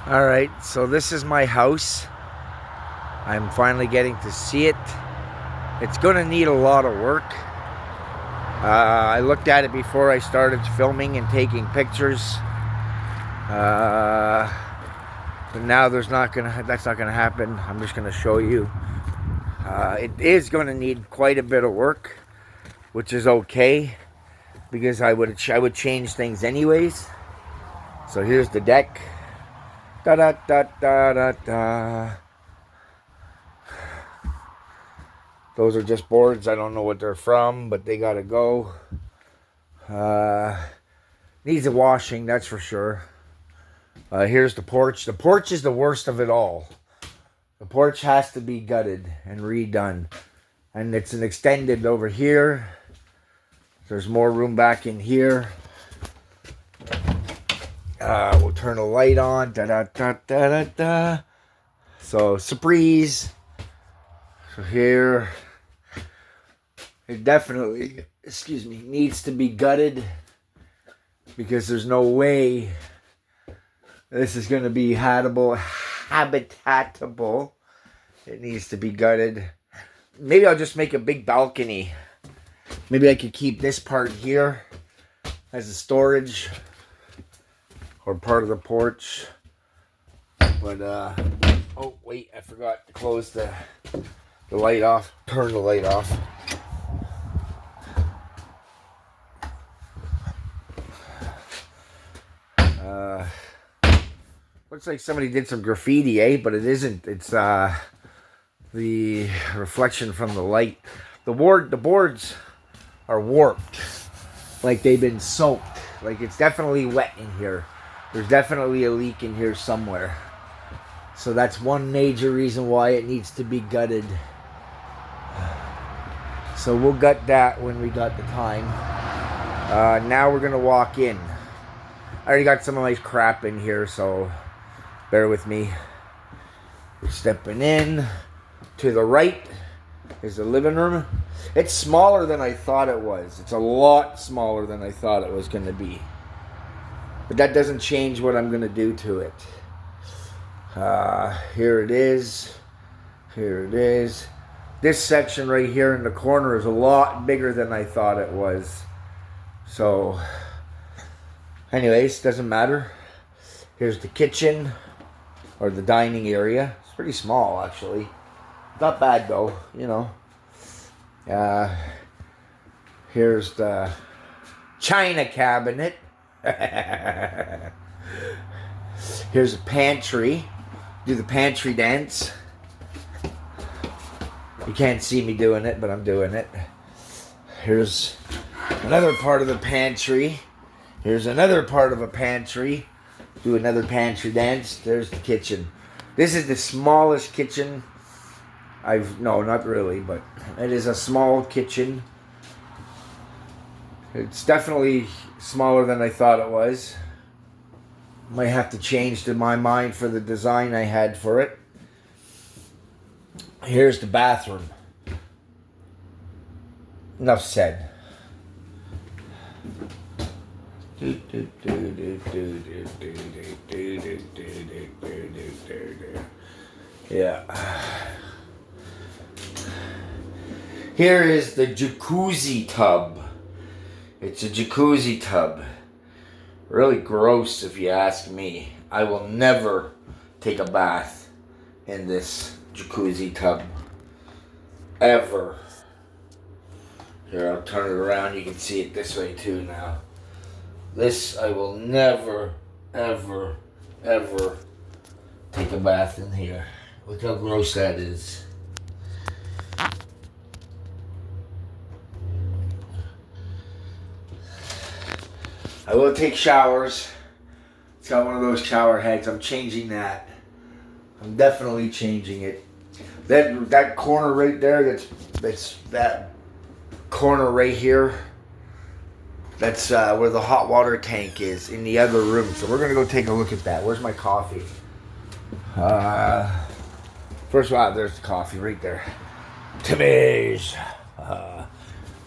All right, so this is my house. I'm finally getting to see it. It's gonna need a lot of work. I looked at it before I started filming and taking pictures. Uh, but now that's not gonna happen. I'm just gonna show you. It is gonna need quite a bit of work, which is okay because I would change things anyways. So here's the deck. Da da da da da da. Those are just boards. I don't know what they're from, but they gotta go. Needs a washing, that's for sure. Here's the porch. The porch is the worst of it all. The porch has to be gutted and redone. And it's an extended over here. There's more room back in here. We'll turn the light on. Da da da da da da. So, surprise. So here, it definitely, needs to be gutted because there's no way this is going to be habitatable. It needs to be gutted. Maybe I'll just make a big balcony. Maybe I could keep this part here as a storage or part of the porch. But, oh, wait, I forgot to close the light off. Turn the light off. Looks like somebody did some graffiti, eh? But it isn't. It's the reflection from the light. The boards are warped, like they've been soaked. Like it's definitely wet in here. There's definitely a leak in here somewhere. So that's one major reason why it needs to be gutted. So we'll gut that when we got the time. Now we're gonna walk in. I already got some of my crap in here, so bear with me. We're stepping in. To the right is the living room. It's smaller than I thought it was. It's a lot smaller than I thought it was going to be. But that doesn't change what I'm going to do to it. Here it is. Here it is. This section right here in the corner is a lot bigger than I thought it was. So, anyways, doesn't matter. Here's the kitchen. Or the dining area. It's pretty small, actually. Not bad, though, you know. Here's the china cabinet. Here's a pantry. Do the pantry dance. You can't see me doing it, but I'm doing it. Here's another part of the pantry. Here's another part of a pantry. Do another pantry dance. There's the kitchen. This is the smallest kitchen no, not really, but it is a small kitchen. It's definitely smaller than I thought it was. Might have to change my mind for the design I had for it. Here's the bathroom. Enough said. Yeah. Here is the jacuzzi tub. It's a jacuzzi tub. Really gross if you ask me. I will never take a bath in this jacuzzi tub. Ever. Here, I'll turn it around. You can see it this way too now. This, I will never, ever, ever take a bath in here. Look how gross that is. I will take showers. It's got one of those shower heads. I'm changing that. I'm definitely changing it. That corner right there, that's that corner right here. That's where the hot water tank is in the other room. So we're going to go take a look at that. Where's my coffee? First of all, there's the coffee right there. Timmy's. All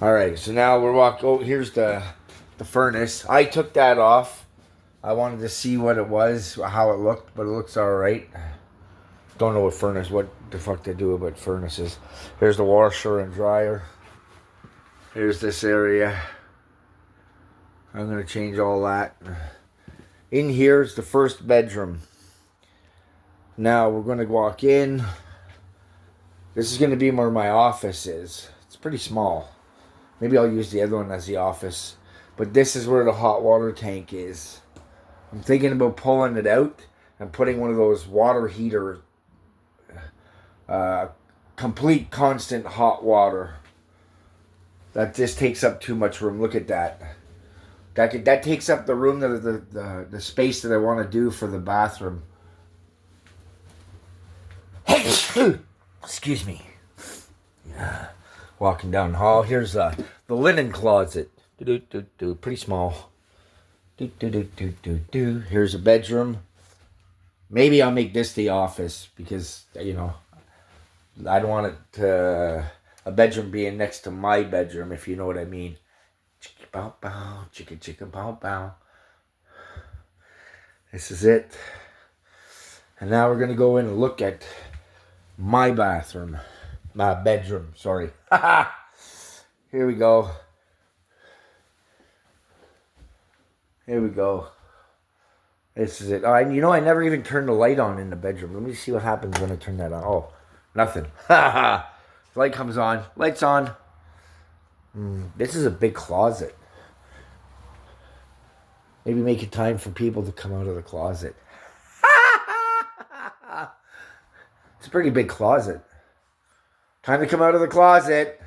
right, so now we're walking. Oh, here's the furnace. I took that off I wanted to see what it was, how it looked, but it looks alright. Don't know what the fuck they do about furnaces. Here's the washer and dryer. Here's this area. I'm going to change all that. In here is the first bedroom. Now we're going to walk in. This is going to be where my office is. It's pretty small. Maybe I'll use the other one as the office. But this is where the hot water tank is. I'm thinking about pulling it out and putting one of those water heater, complete constant hot water. That just takes up too much room. Look at that. That takes up the room, the space that I want to do for the bathroom. Excuse me. Yeah. Walking down the hall. Here's the linen closet. Pretty small. Here's a bedroom. Maybe I'll make this the office because, you know, I don't want it a bedroom being next to my bedroom, if you know what I mean. Chicka bow bow, chicka bow bow. This is it. And now we're going to go in and look at my bathroom. My bedroom, sorry. Here we go. Here we go. This is it. I never even turned the light on in the bedroom. Let me see what happens when I turn that on. Oh, nothing. Light comes on. Light's on. This is a big closet. Maybe make it time for people to come out of the closet. It's a pretty big closet. Time to come out of the closet.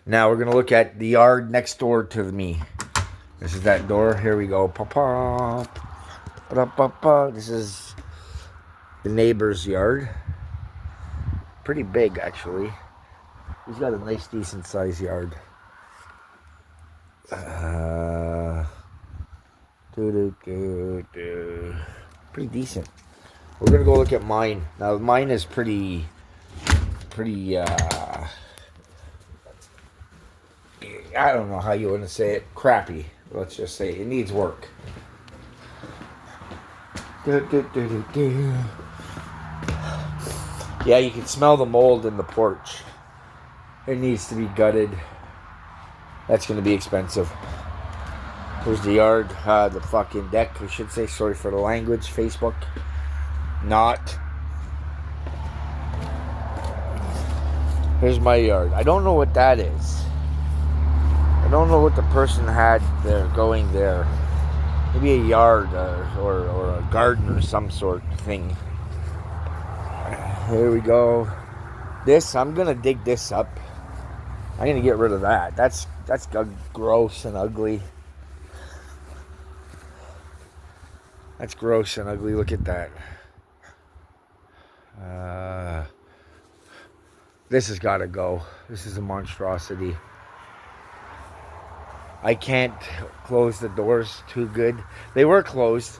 Now we're going to look at the yard next door to me. This is that door. Here we go. This is the neighbor's yard. Pretty big, actually. He's got a nice, decent sized yard. Pretty decent. We're going to go look at mine. Now, mine is pretty, I don't know how you want to say it. Crappy. Let's just say it needs work. Yeah, you can smell the mold in the porch. It needs to be gutted. That's going to be expensive. Here's the yard, the fucking deck, I should say. Sorry for the language, Facebook. Not. Here's my yard. I don't know what that is. I don't know what the person had there going there. Maybe a yard or a garden or some sort of thing. Here we go. This, I'm going to dig this up. I'm going to get rid of that. That's gross and ugly. That's gross and ugly. Look at that. This has got to go. This is a monstrosity. I can't close the doors too good. They were closed.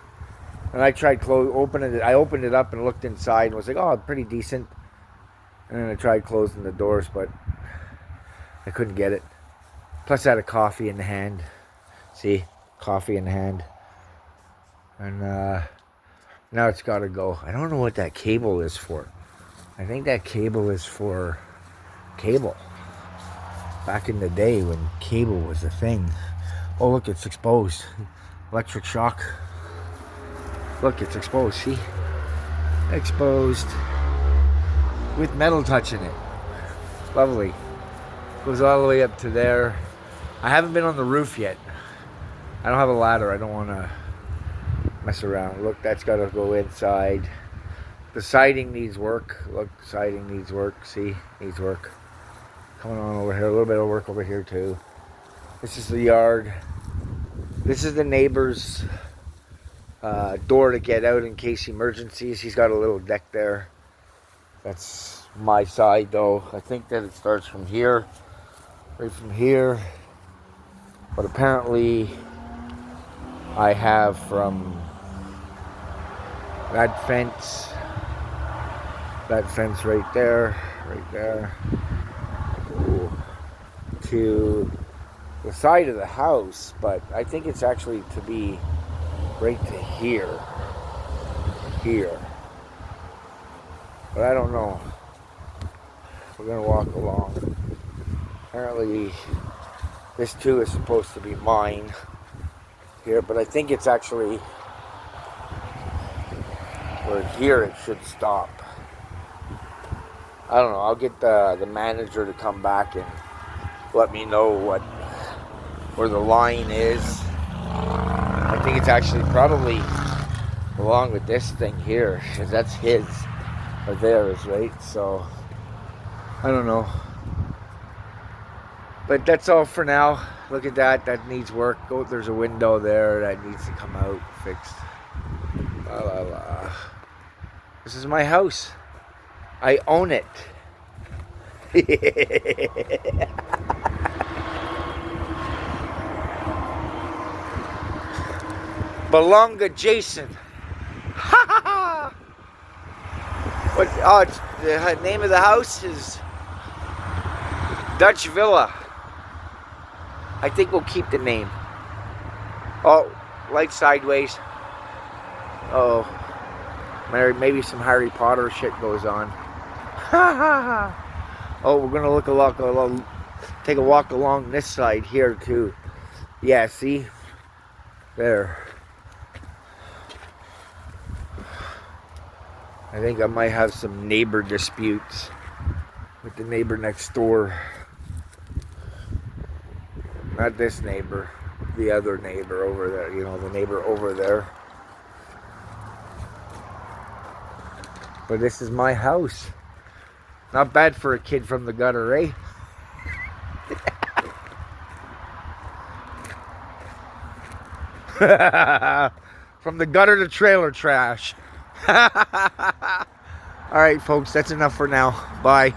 And I tried opening it. I opened it up and looked inside and was like, oh, pretty decent. And then I tried closing the doors, but I couldn't get it. Plus I had a coffee in the hand. See? Coffee in the hand. And now it's got to go. I don't know what that cable is for. I think that cable is for cable. Back in the day when cable was a thing. Oh, look, it's exposed. Electric shock. Look, it's exposed. See? Exposed. With metal touching it. Lovely. Goes all the way up to there. I haven't been on the roof yet. I don't have a ladder. I don't want to mess around. Look, that's got to go inside. The siding needs work. Look, siding needs work. See? Needs work. Coming on over here. A little bit of work over here, too. This is the yard. This is the neighbor's door to get out in case emergencies. He's got a little deck there. That's my side, though. I think that it starts from here. Right from here. But apparently I have from that fence right there, to the side of the house, but I think it's actually to be right to here. Here. But I don't know. We're going to walk along. Apparently, this too is supposed to be mine here, but I think it's actually where here it should stop. I don't know. I'll get the manager to come back and let me know where the line is. I think it's actually probably along with this thing here, because that's his or theirs, right? So I don't know. But that's all for now. Look at that. That needs work. Oh, there's a window there that needs to come out, fixed. La la la. This is my house. I own it. Belonga Jason. What? Oh, it's, the name of the house is Dutch Villa. I think we'll keep the name. Oh, light sideways. Oh, maybe some Harry Potter shit goes on. Oh, we're gonna take a walk along this side here too. Yeah, see? There. I think I might have some neighbor disputes with the neighbor next door. Not this neighbor, the other neighbor over there, you know, the neighbor over there. But this is my house. Not bad for a kid from the gutter, eh? From the gutter to trailer trash. Alright, folks, that's enough for now. Bye.